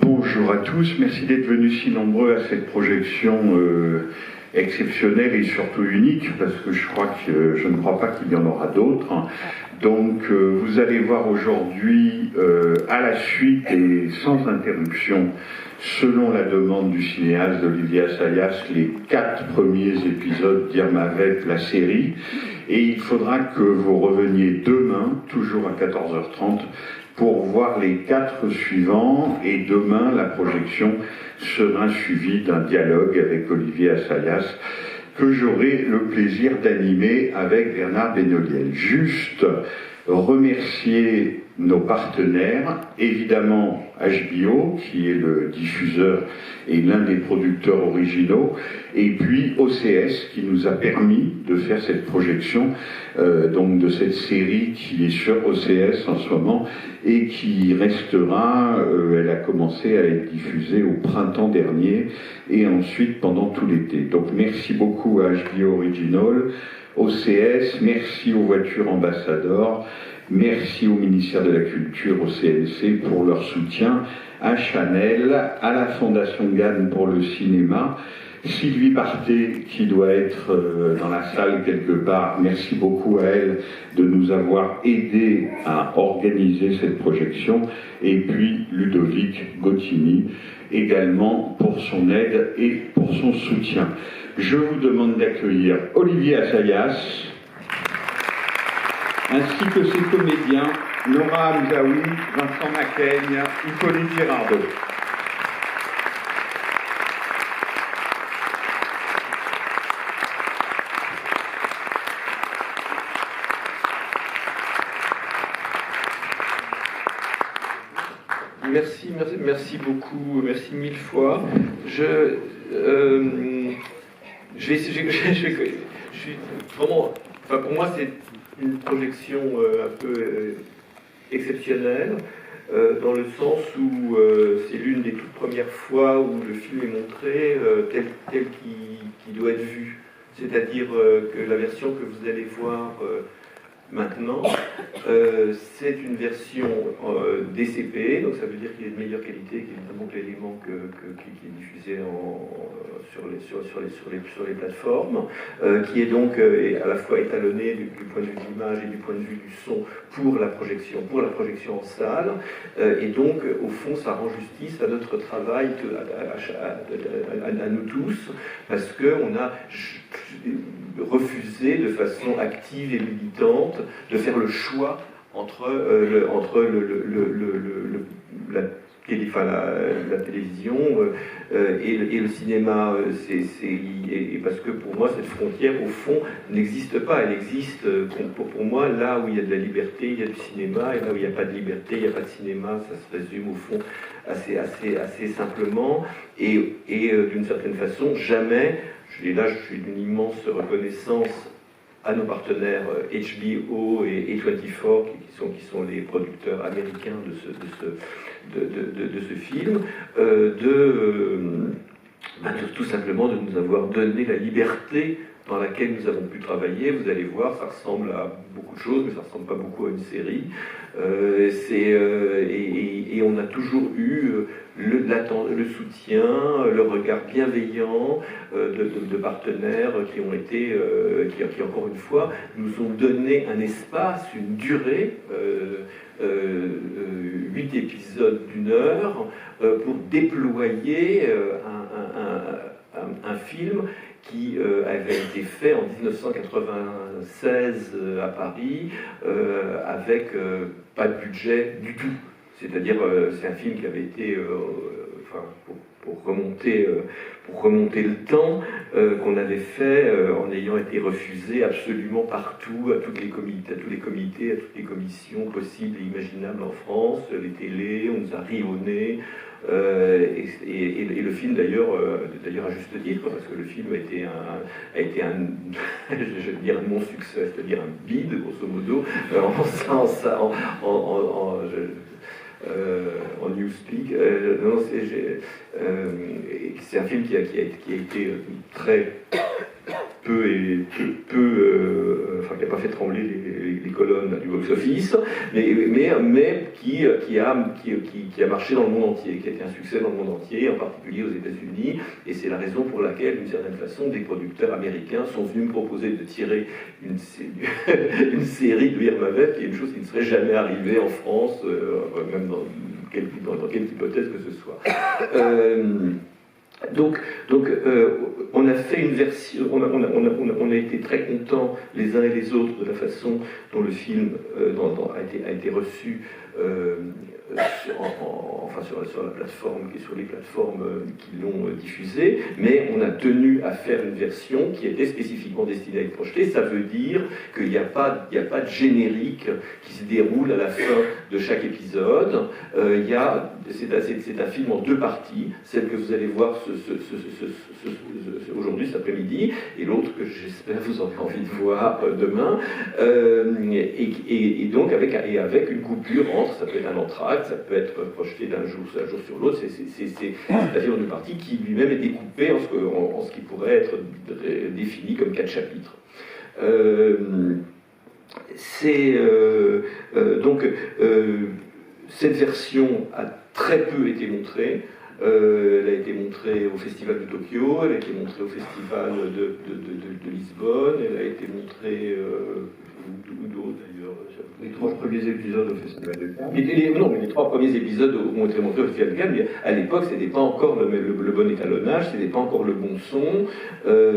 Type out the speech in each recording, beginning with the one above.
Bonjour à tous, merci d'être venus si nombreux à cette projection exceptionnelle et surtout unique, parce que je ne crois pas qu'il y en aura d'autres. Donc vous allez voir aujourd'hui à la suite et sans interruption, selon la demande du cinéaste Olivier Assayas, les 4 premiers épisodes d'Irmavep, la série, et il faudra que vous reveniez demain, toujours à 14h30, pour voir les 4 suivants, et demain la projection sera suivie d'un dialogue avec Olivier Assayas que j'aurai le plaisir d'animer avec Bernard Benoliel. Juste remercier nos partenaires, évidemment HBO, qui est le diffuseur et l'un des producteurs originaux, et puis OCS, qui nous a permis de faire cette projection donc de cette série qui est sur OCS en ce moment et qui restera, elle a commencé à être diffusée au printemps dernier et ensuite pendant tout l'été. Donc merci beaucoup à HBO Original, OCS, merci aux voitures ambassadeurs, merci au ministère de la Culture, au CNC pour leur soutien, à Chanel, à la Fondation Gann pour le cinéma, Sylvie Barthé qui doit être dans la salle quelque part, merci beaucoup à elle de nous avoir aidés à organiser cette projection, et puis Ludovic Gottini également pour son aide et pour son soutien. Je vous demande d'accueillir Olivier Assayas, ainsi que ses comédiens, Nora Hamzaoui, Vincent Macaigne, Hippolyte Girardot. Merci beaucoup, merci 1000 fois. Je suis vraiment, enfin pour moi c'est une projection un peu exceptionnelle, dans le sens où c'est l'une des toutes premières fois où le film est montré tel qu'il doit être vu. C'est-à-dire que la version que vous allez voir maintenant, c'est une version DCP, donc ça veut dire qu'il est de meilleure qualité qu'évidemment que l'élément qui est diffusé sur les plateformes, qui est donc à la fois étalonné du point de vue de l'image et du point de vue du son pour la projection en salle, et donc au fond ça rend justice à notre travail, à nous tous, parce qu'on a refusé de façon active et militante de faire le choix entre la télévision et le cinéma. Et parce que pour moi cette frontière au fond n'existe pas. Elle existe pour moi là où il y a de la liberté, il y a du cinéma, et là où il n'y a pas de liberté, il n'y a pas de cinéma. Ça se résume au fond assez simplement, et d'une certaine façon jamais. Et là, je suis d'une immense reconnaissance à nos partenaires HBO et A24, qui sont les producteurs américains de ce film, tout simplement de nous avoir donné la liberté dans laquelle nous avons pu travailler. Vous allez voir, ça ressemble à beaucoup de choses, mais ça ne ressemble pas beaucoup à une série. Et on a toujours eu le soutien, le regard bienveillant de partenaires qui encore une fois nous ont donné un espace, une durée, 8 épisodes d'1 heure, pour déployer un film qui avait été fait en 1996 à Paris, avec pas de budget du tout. C'est-à-dire, c'est un film qui avait été, pour remonter le temps, qu'on avait fait en ayant été refusé absolument partout, à tous les comités, à toutes les commissions possibles et imaginables en France, les télés, on nous a ri au nez. Et le film d'ailleurs à juste titre, parce que le film a été un je vais dire un non-succès, c'est-à-dire un bide grosso modo, en newspeak. Non, c'est un film qui a été très enfin, qui n'a pas fait trembler les colonnes du box-office, mais qui a marché dans le monde entier, qui a été un succès dans le monde entier, en particulier aux États-Unis, et c'est la raison pour laquelle, d'une certaine façon, des producteurs américains sont venus me proposer de tirer une série de Irma Vep, qui est une chose qui ne serait jamais arrivée en France, même dans quelque hypothèse que ce soit. Donc, on a fait une version, on a été très contents les uns et les autres de la façon dont le film a été reçu sur la plateforme, sur les plateformes qui l'ont diffusé, mais on a tenu à faire une version qui était spécifiquement destinée à être projetée. Ça veut dire qu'il n'y a pas de générique qui se déroule à la fin de chaque épisode. C'est un film en deux parties, celle que vous allez voir aujourd'hui, cet après-midi, et l'autre que j'espère vous aurez envie de voir demain, et donc avec une coupure entre, ça peut être un entracte, ça peut être projeté d'un jour sur l'autre, c'est un film en deux parties qui lui-même est découpé en ce qui pourrait être défini comme 4 chapitres. Cette version a très peu été montrée. Elle a été montrée au Festival de Tokyo, elle a été montrée au Festival de Lisbonne, elle a été montrée où d'autres d'ailleurs. Les 3 premiers épisodes au Festival de Cannes. Les 3 premiers épisodes ont été montrés au Festival de Cannes, mais à l'époque, c'était pas encore le bon étalonnage, c'était pas encore le bon son. À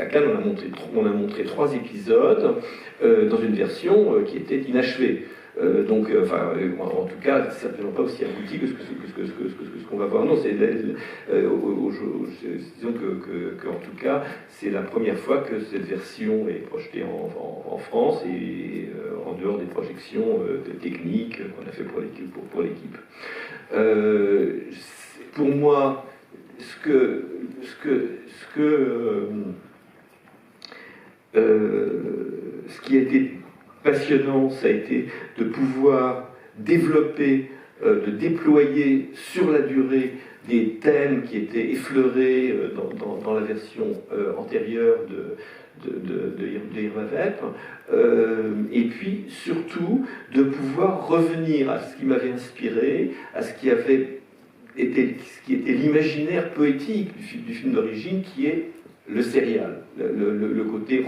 Cannes, on a montré 3 épisodes dans une version qui était inachevée. En tout cas, certainement pas aussi abouti que ce qu'on va voir. Non, disons que en tout cas, c'est la première fois que cette version est projetée en France et en dehors des projections techniques qu'on a fait pour l'équipe. Pour moi, ce qui a été passionnant, ça a été de pouvoir développer, de déployer sur la durée des thèmes qui étaient effleurés dans la version antérieure de Irma Vep, et puis surtout de pouvoir revenir à ce qui m'avait inspiré, à ce qui était l'imaginaire poétique du film d'origine, qui est le serial, le côté le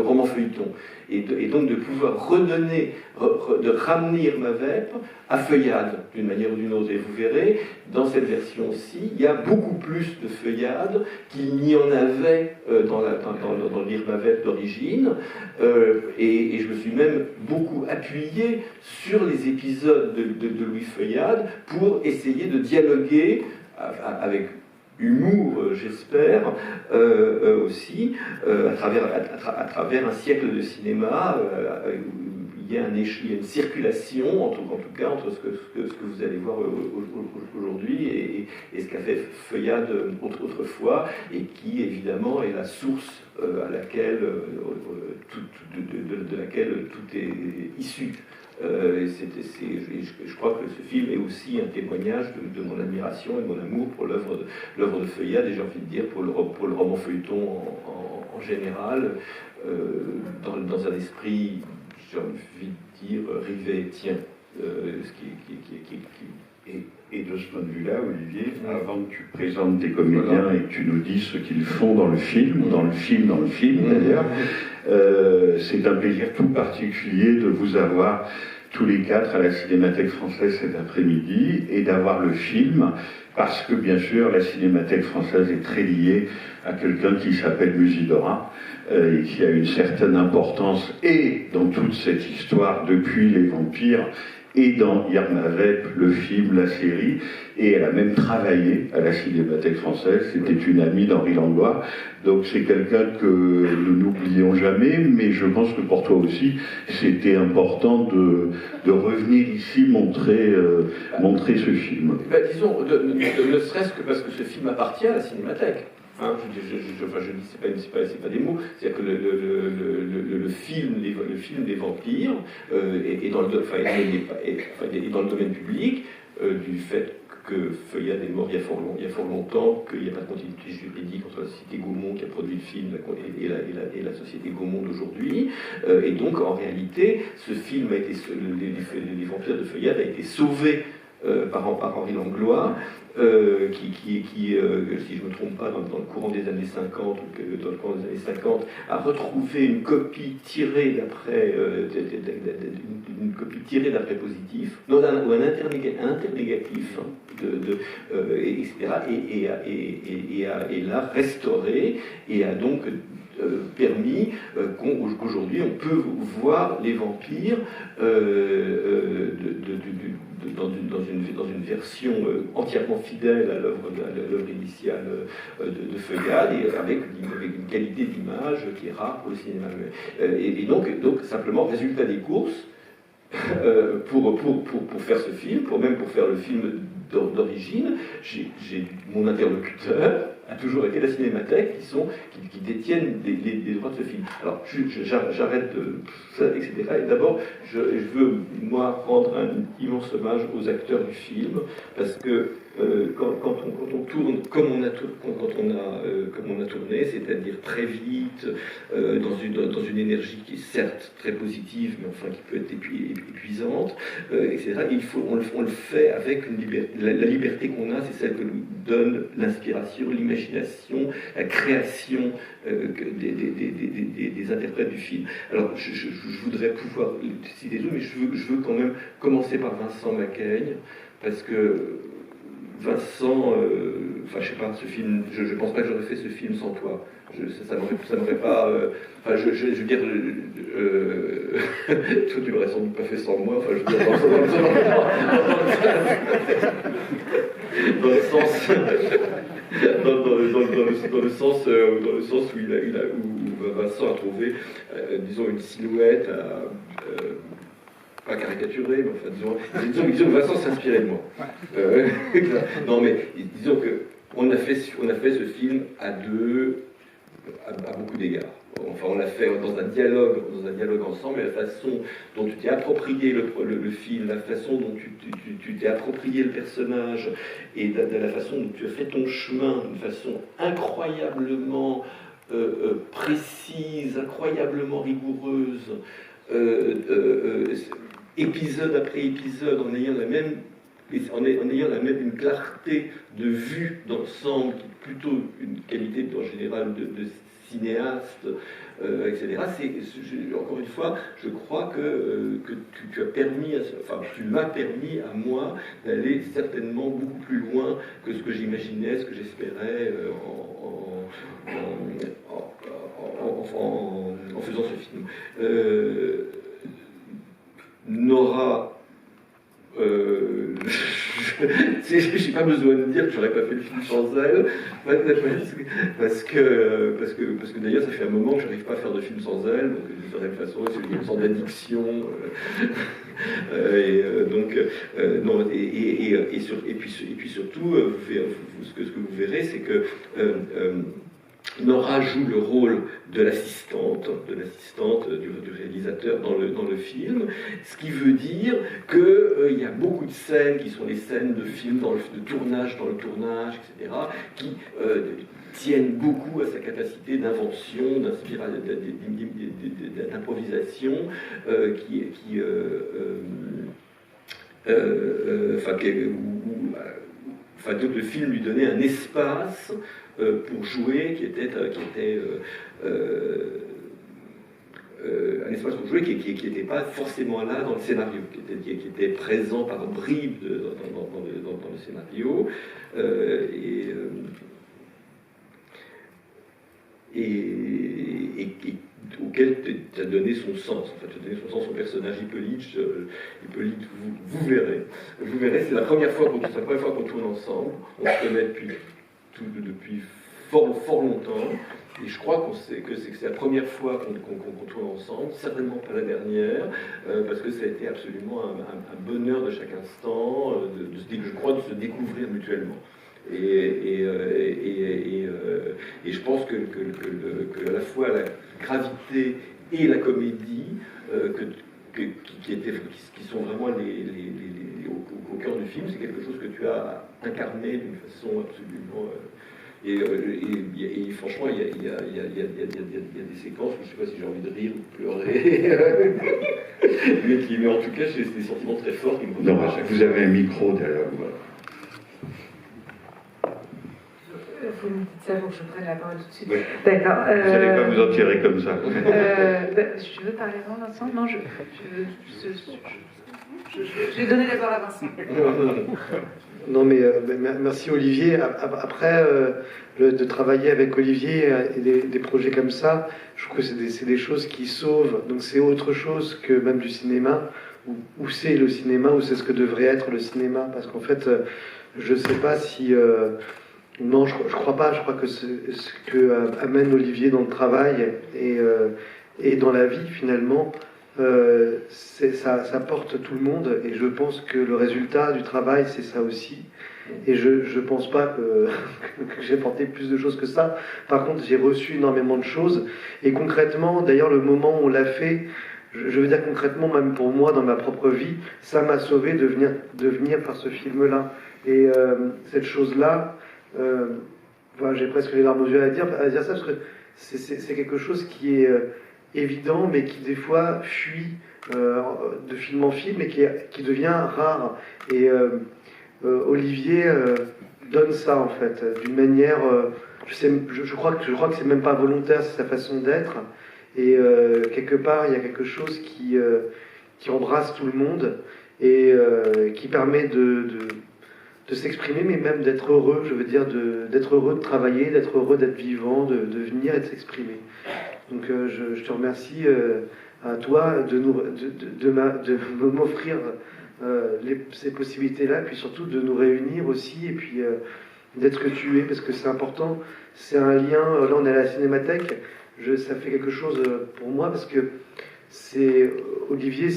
roman feuilleton, et donc de pouvoir de ramener Irma Vep à Feuillade d'une manière ou d'une autre. Et vous verrez, dans cette version-ci, il y a beaucoup plus de Feuillade qu'il n'y en avait dans l'Irma Vep d'origine, et je me suis même beaucoup appuyé sur les épisodes de Louis Feuillade pour essayer de dialoguer avec humour, j'espère, aussi, à travers un siècle de cinéma, il y a une circulation, en tout cas, entre ce que vous allez voir aujourd'hui et ce qu'a fait Feuillade autrefois, et qui, évidemment, est la source de laquelle tout est issu. Je crois que ce film est aussi un témoignage de mon admiration et de mon amour pour l'œuvre de Feuillade, et j'ai envie de dire pour le roman feuilleton en général, dans un esprit, j'ai envie de dire, rivétien. Et de ce point de vue-là, Olivier, avant que tu présentes tes comédiens et que tu nous dises ce qu'ils font dans le film d'ailleurs, c'est un plaisir tout particulier de vous avoir tous les 4 à la Cinémathèque française cet après-midi, et d'avoir le film, parce que bien sûr la Cinémathèque française est très liée à quelqu'un qui s'appelle Musidora, et qui a une certaine importance, et dans toute cette histoire depuis les vampires, et dans Irma Vep, le film, la série, et elle a même travaillé à la Cinémathèque française. C'était une amie d'Henri Langlois, donc c'est quelqu'un que nous n'oublions jamais, mais je pense que pour toi aussi, c'était important de revenir ici montrer ce film. Disons, ne serait-ce que parce que ce film appartient à la Cinémathèque. Hein, enfin, je dis, c'est pas des mots. C'est-à-dire que le film des vampires est dans le domaine public du fait que Feuillade est mort il y a fort longtemps, qu'il n'y a pas de continuité juridique entre la société Gaumont qui a produit le film et la société Gaumont d'aujourd'hui. Et donc, en réalité, ce film a été, les vampires de Feuillade a été sauvé par Henri Langlois, qui si je ne me trompe pas, dans le courant des années 50, a retrouvé une copie tirée d'après positif, ou un internégatif, etc. Et l'a restauré, et a donc permis qu'aujourd'hui on peut voir les vampires dans une version entièrement fidèle à l'œuvre initiale de Feuillade, et avec une qualité d'image qui est rare pour le cinéma. Et donc simplement, résultat des courses, pour faire ce film, pour faire le film d'origine, mon interlocuteur a toujours été la Cinémathèque, qui détiennent les droits de ce film. Alors, j'arrête ça, etc. Et d'abord, je veux, moi, rendre un immense hommage aux acteurs du film, parce que quand on tourne comme on a tourné, c'est-à-dire très vite, dans une énergie qui est certes très positive, mais enfin qui peut être épuisante, etc. On le fait avec une liberté. La liberté qu'on a, c'est celle que nous donne l'inspiration, l'imagination, la création des interprètes du film. Alors, je voudrais pouvoir citer tout, mais je veux quand même commencer par Vincent Macaigne, parce que Vincent, enfin je sais pas, ce film, je pense pas que j'aurais fait ce film sans toi. Ça m'aurait pas. Enfin, je veux dire, toi tu l'aurais sans doute pas fait sans moi. Enfin, je veux dire, dans le sens. Dans le sens où Vincent a trouvé, disons, une silhouette pas caricaturée, mais enfin, disons que Vincent s'inspirait de moi. Non, mais disons que on a fait ce film à deux, à beaucoup d'égards. Enfin, on l'a fait dans un dialogue ensemble, et la façon dont tu t'es approprié le film, la façon dont tu t'es approprié le personnage, et de la façon dont tu as fait ton chemin d'une façon incroyablement précise, incroyablement rigoureuse, épisode après épisode, en ayant une clarté de vue d'ensemble, qui est plutôt une qualité en général de cinéaste, etc. Encore une fois, je crois que tu as permis, tu m'as permis à moi d'aller certainement beaucoup plus loin que ce que j'imaginais, ce que j'espérais en faisant ce film. Nora, j'ai pas besoin de dire que j'aurais pas fait le film sans elle, parce que d'ailleurs ça fait un moment que j'arrive pas à faire de film sans elle, donc de certaine façon c'est une sorte d'addiction, et puis surtout, ce que vous verrez, c'est que Nora joue le rôle de l'assistante du réalisateur dans le film, ce qui veut dire qu'il y a beaucoup de scènes qui sont des scènes de film, de tournage dans le tournage, etc., qui tiennent beaucoup à sa capacité d'invention, d'improvisation, donc le film lui donnait un espace pour jouer qui était un espace pour jouer qui n'était pas forcément là dans le scénario, qui était présent par bribes dans le scénario, et auquel tu as donné son sens. En fait, tu as donné son sens au personnage Hippolyte. Hippolyte, vous verrez. Vous verrez, c'est la première fois qu'on tourne ensemble. On se connaît depuis fort longtemps. Et je crois que c'est la première fois qu'on tourne ensemble, certainement pas la dernière, parce que ça a été absolument un bonheur de chaque instant, je crois, de se découvrir mutuellement. que à la fois la gravité et la comédie, qui sont vraiment au cœur du film, c'est quelque chose que tu as incarné d'une façon absolument... Et franchement, il y a des séquences où je ne sais pas si j'ai envie de rire ou de pleurer, mais en tout cas, j'ai des sentiments très forts qui me reviennent à chaque fois. Vous avez un micro derrière vous. Il faut me dire ça pour que je prenne la parole tout de suite. Oui. D'accord. Vous n'allez pas vous en tirer comme ça. Je veux parler avant Vincent. Non, je vais donner d'abord à Vincent. Non, mais merci Olivier. Après, de travailler avec Olivier et des projets comme ça, je trouve que c'est des choses qui sauvent. Donc c'est autre chose que même du cinéma, où c'est le cinéma, où c'est ce que devrait être le cinéma. Parce qu'en fait, je ne sais pas si... non, je crois pas. Je crois que ce que amène Olivier dans le travail et dans la vie, finalement, ça porte tout le monde, et je pense que le résultat du travail, c'est ça aussi. Et je pense pas que j'ai porté plus de choses que ça. Par contre, j'ai reçu énormément de choses, et concrètement, d'ailleurs, le moment où on l'a fait, je veux dire concrètement, même pour moi, dans ma propre vie, ça m'a sauvé de venir faire ce film-là. Et cette chose-là, voilà, j'ai presque les larmes aux yeux à dire ça, parce que c'est quelque chose qui est évident, mais qui des fois fuit de film en film et qui devient rare. Et Olivier donne ça, en fait, d'une manière... je crois que c'est même pas volontaire, c'est sa façon d'être. Et quelque part, il y a quelque chose qui embrasse tout le monde et qui permet de s'exprimer, mais même d'être heureux, je veux dire, d'être heureux de travailler, d'être heureux d'être vivant, de venir et de s'exprimer. Donc je te remercie à toi de m'offrir ces possibilités-là, puis surtout de nous réunir aussi, et puis d'être que tu es, parce que c'est important. C'est un lien, là on est à la Cinémathèque, ça fait quelque chose pour moi, parce que Olivier,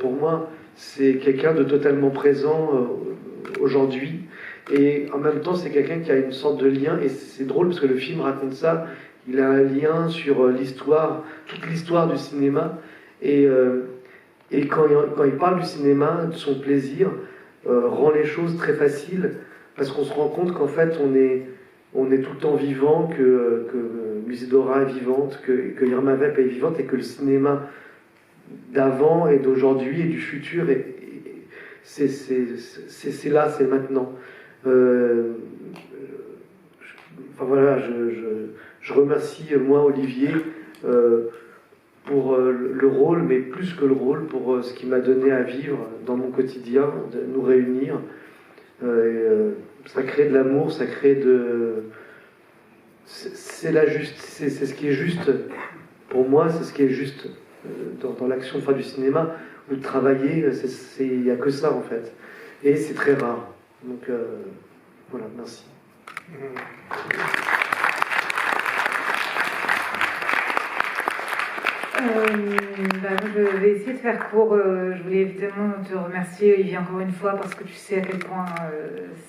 pour moi, c'est quelqu'un de totalement présent aujourd'hui, et en même temps c'est quelqu'un qui a une sorte de lien, et c'est drôle parce que le film raconte ça. Il a un lien sur l'histoire, toute l'histoire du cinéma, et quand il parle du cinéma, de son plaisir, rend les choses très faciles, parce qu'on se rend compte qu'en fait on est tout le temps vivant, que Musidora est vivante, que Irma Vep est vivante, et que le cinéma d'avant et d'aujourd'hui et du futur, c'est là, c'est maintenant. Enfin voilà, je remercie, moi, Olivier, pour le rôle, mais plus que le rôle, pour ce qu'il m'a donné à vivre dans mon quotidien, de nous réunir. Ça crée de l'amour, ça crée de... C'est ce qui est juste, pour moi, c'est ce qui est juste dans l'action de faire du cinéma, ou de travailler, il n'y a que ça, en fait. Et c'est très rare. Donc, voilà, merci. Je vais essayer de faire court. Je voulais évidemment te remercier, Olivier, encore une fois, parce que tu sais à quel point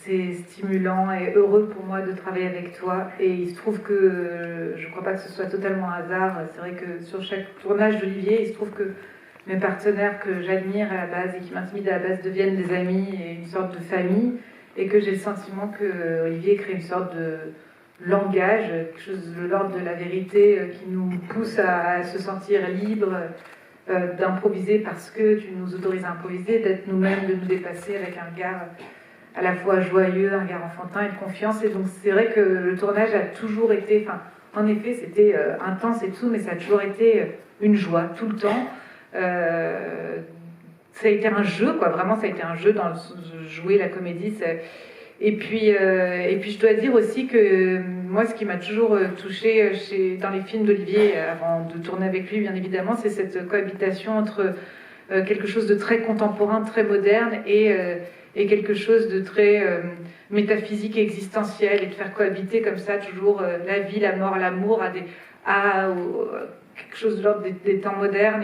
c'est stimulant et heureux pour moi de travailler avec toi. Et il se trouve que je ne crois pas que ce soit totalement un hasard. C'est vrai que sur chaque tournage d'Olivier, il se trouve que mes partenaires que j'admire à la base et qui m'intimident à la base deviennent des amis et une sorte de famille, et que j'ai le sentiment que Olivier crée une sorte de langage, quelque chose de l'ordre de la vérité qui nous pousse à se sentir libre, d'improviser parce que tu nous autorises à improviser, d'être nous-mêmes, de nous dépasser avec un regard à la fois joyeux, un regard enfantin et de confiance. Et donc c'est vrai que le tournage a toujours été, enfin en effet c'était intense et tout, mais ça a toujours été une joie tout le temps. Ça a été un jeu, quoi, vraiment ça a été un jeu dans jouer la comédie. Et puis je dois dire aussi que moi, ce qui m'a toujours touchée dans les films d'Olivier, avant de tourner avec lui, bien évidemment, c'est cette cohabitation entre quelque chose de très contemporain, très moderne, et quelque chose de très métaphysique et existentiel, et de faire cohabiter comme ça toujours la vie, la mort, l'amour à quelque chose de l'ordre des temps modernes.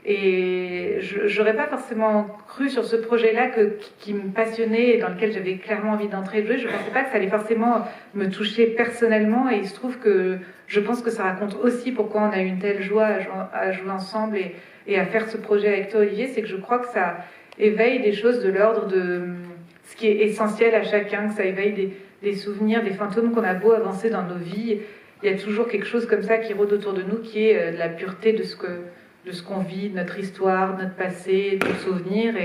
Et je n'aurais pas forcément cru sur ce projet-là qui me passionnait et dans lequel j'avais clairement envie d'entrer et de jouer. Je ne pensais pas que ça allait forcément me toucher personnellement. Et il se trouve que je pense que ça raconte aussi pourquoi on a eu une telle joie à jouer ensemble et à faire ce projet avec toi, Olivier. C'est que je crois que ça éveille des choses de l'ordre de ce qui est essentiel à chacun, que ça éveille des souvenirs, des fantômes qu'on a beau avancer dans nos vies. Il y a toujours quelque chose comme ça qui rôde autour de nous, qui est de la pureté de ce qu'on vit, de notre histoire, de notre passé, de nos souvenirs.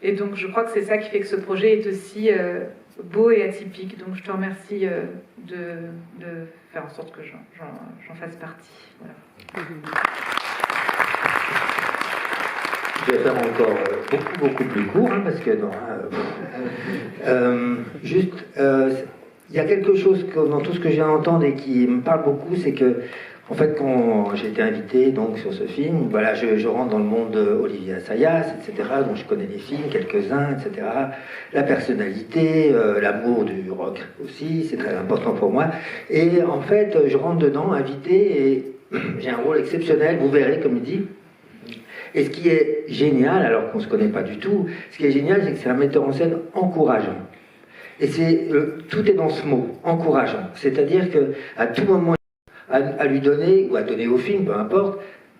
Et donc je crois que c'est ça qui fait que ce projet est aussi beau et atypique. Donc je te remercie de faire en sorte que j'en fasse partie. Voilà. Je vais faire encore beaucoup plus court, hein, parce que non. Il y a quelque chose dans tout ce que j'ai à entendre et qui me parle beaucoup, c'est que, en fait, quand j'ai été invité donc sur ce film, voilà, je rentre dans le monde d'Olivier Assayas, etc., dont je connais les films, quelques-uns, etc. La personnalité, l'amour du rock aussi, c'est très important pour moi. Et en fait, je rentre dedans, invité, et j'ai un rôle exceptionnel, vous verrez, comme il dit. Et ce qui est génial, alors qu'on ne se connaît pas du tout, ce qui est génial, c'est que c'est un metteur en scène encourageant. Et tout est dans ce mot, encourageant. C'est-à-dire qu'à tout moment, à lui donner, ou à donner au film, peu importe,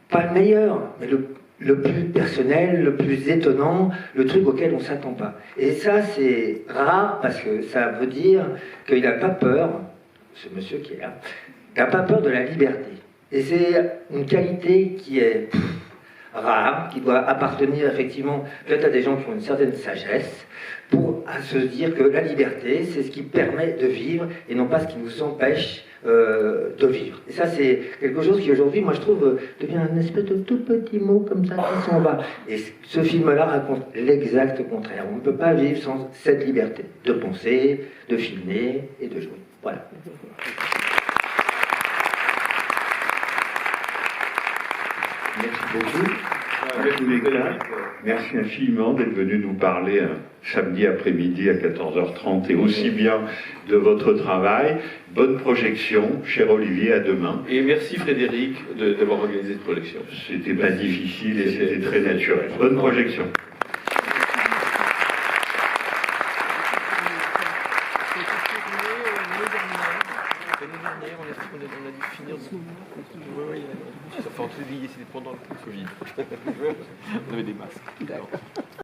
pas le meilleur, mais le plus personnel, le plus étonnant, le truc auquel on ne s'attend pas. Et ça, c'est rare, parce que ça veut dire qu'il n'a pas peur, ce monsieur qui est là, il n'a pas peur de la liberté. Et c'est une qualité qui est rare, qui doit appartenir effectivement peut-être à des gens qui ont une certaine sagesse, pour se dire que la liberté, c'est ce qui permet de vivre et non pas ce qui nous empêche de vivre. Et ça, c'est quelque chose qui aujourd'hui, moi je trouve, devient un espèce de tout petit mot comme ça qui s'en va. Et ce film-là raconte l'exact contraire. On ne peut pas vivre sans cette liberté de penser, de filmer et de jouer. Voilà. Merci beaucoup. Merci infiniment d'être venu nous parler un samedi après-midi à 14h30 et aussi bien de votre travail. Bonne projection, cher Olivier, à demain. Et merci Frédéric d'avoir organisé cette projection. C'était pas difficile et c'était très naturel. Bonne projection. C'était pendant le Covid. On avait des masques.